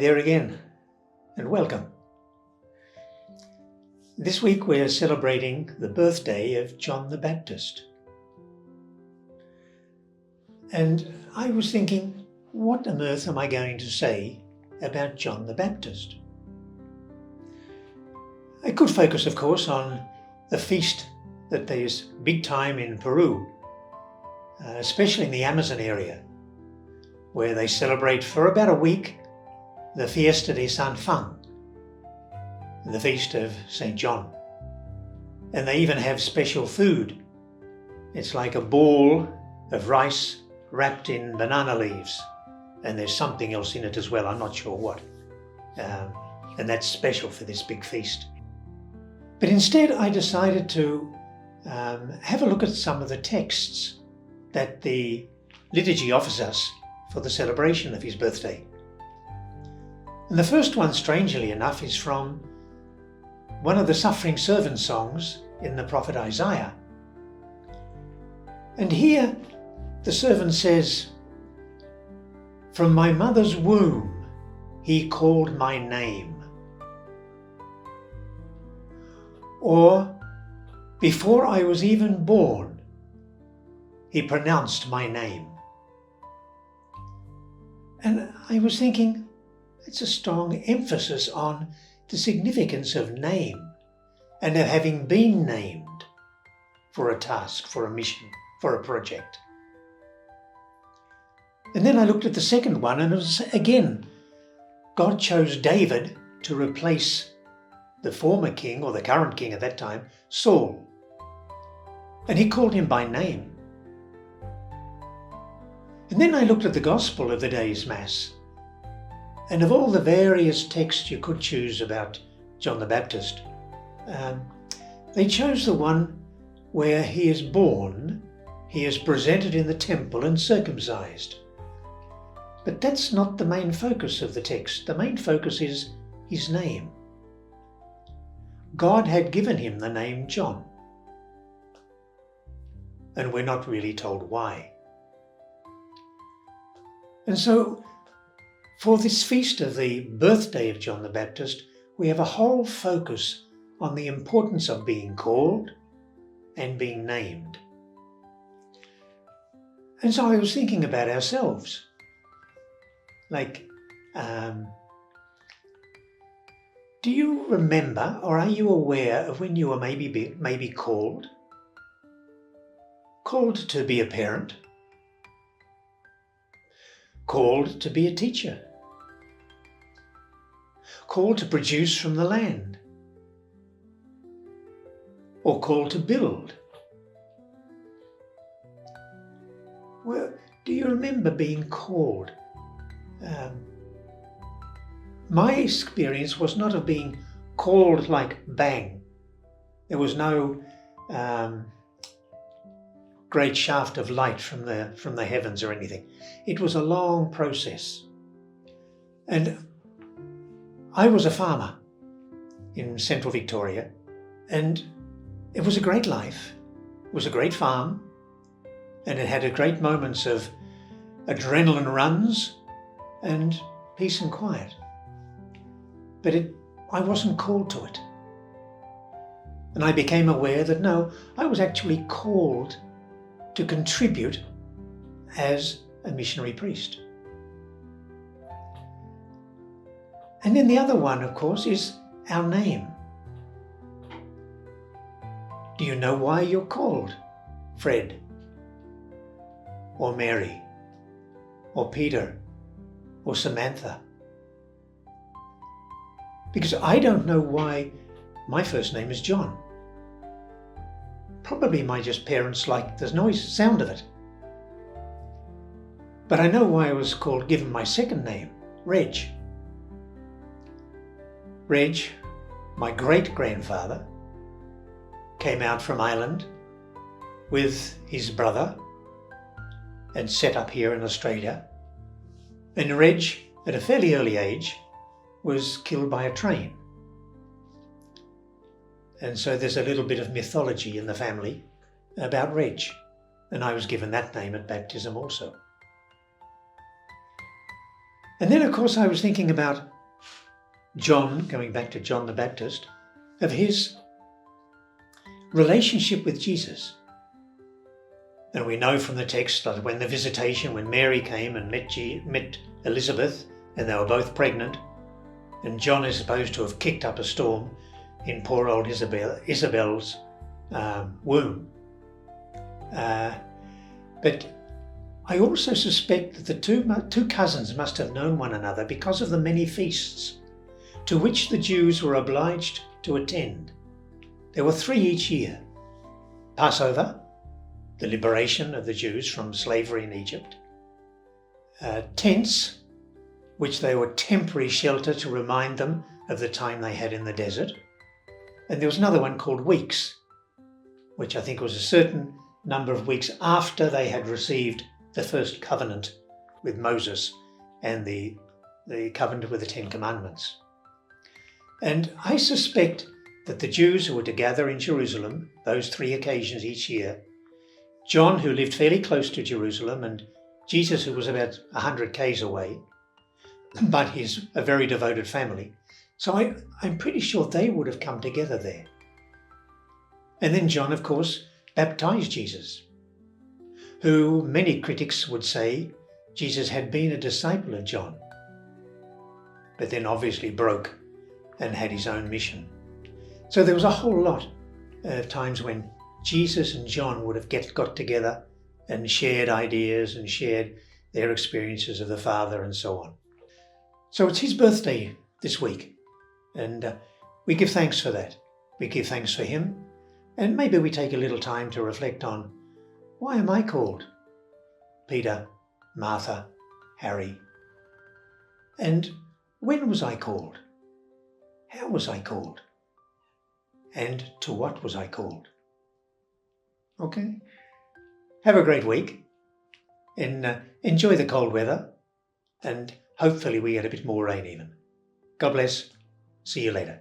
there again, and welcome. This week we're celebrating the birthday of John the Baptist. And I was thinking, what on earth am I going to say about John the Baptist? I could focus, of course, on the feast that there's big time in Peru, especially in the Amazon area, where they celebrate for about a week the Fiesta de San Juan, the feast of St. John. And they even have special food. It's like a ball of rice wrapped in banana leaves, and there's something else in it as well, I'm not sure what. And that's special for this big feast. But instead I decided to have a look at some of the texts that the liturgy offers us for the celebration of his birthday. And the first one, strangely enough, is from one of the suffering servant songs in the prophet Isaiah. And here the servant says, "From my mother's womb he called my name." Or, "Before I was even born, he pronounced my name." And I was thinking, it's a strong emphasis on the significance of name and of having been named for a task, for a mission, for a project. And then I looked at the second one, and it was again, God chose David to replace the former king, or the current king at that time, Saul. And he called him by name. And then I looked at the gospel of the day's Mass. And of all the various texts you could choose about John the Baptist, they chose the one where he is born, he is presented in the temple and circumcised. But that's not the main focus of the text. The main focus is his name. God had given him the name John. And we're not really told why. And so, for this feast of the birthday of John the Baptist, we have a whole focus on the importance of being called and being named. And so I was thinking about ourselves. Like, do you remember, or are you aware of when you were maybe called? Called to be a parent? Called to be a teacher? Called to produce from the land? Or called to build? Well, do you remember being called? My experience was not of being called like bang. There was no great shaft of light from the heavens or anything. It was a long process. And I was a farmer in central Victoria, and it was a great life. It was a great farm, and it had great moments of adrenaline runs and peace and quiet. But I wasn't called to it. And I became aware that no, I was actually called to contribute as a missionary priest. And then the other one, of course, is our name. Do you know why you're called Fred? Or Mary? Or Peter? Or Samantha? Because I don't know why my first name is John. Probably my parents liked the sound of it. But I know why I was given my second name, Reg. Reg, my great-grandfather, came out from Ireland with his brother and set up here in Australia. And Reg, at a fairly early age, was killed by a train. And so there's a little bit of mythology in the family about Reg. And I was given that name at baptism also. And then, of course, I was thinking about John, going back to John the Baptist, of his relationship with Jesus. And we know from the text that when Mary came and met Elizabeth, and they were both pregnant, and John is supposed to have kicked up a storm in poor old Isabel's womb. But I also suspect that the two cousins must have known one another because of the many feasts to which the Jews were obliged to attend. There were 3 each year: Passover, the liberation of the Jews from slavery in Egypt; tents, which they were temporary shelter to remind them of the time they had in the desert; and there was another one called weeks, which I think was a certain number of weeks after they had received the first covenant with Moses and the covenant with the 10 Commandments. And I suspect that the Jews who were to gather in Jerusalem, those 3 occasions each year, John, who lived fairly close to Jerusalem, and Jesus, who was about 100 k's away, but he's a very devoted family. So I'm pretty sure they would have come together there. And then John, of course, baptized Jesus, who many critics would say Jesus had been a disciple of John, but then obviously broke and had his own mission. So there was a whole lot of times when Jesus and John would have got together and shared ideas and shared their experiences of the Father and so on. So it's his birthday this week, and we give thanks for that. We give thanks for him, and maybe we take a little time to reflect on, why am I called Peter, Martha, Harry? And when was I called? How was I called? And to what was I called? Okay. Have a great week, and enjoy the cold weather, and hopefully we get a bit more rain even. God bless. See you later.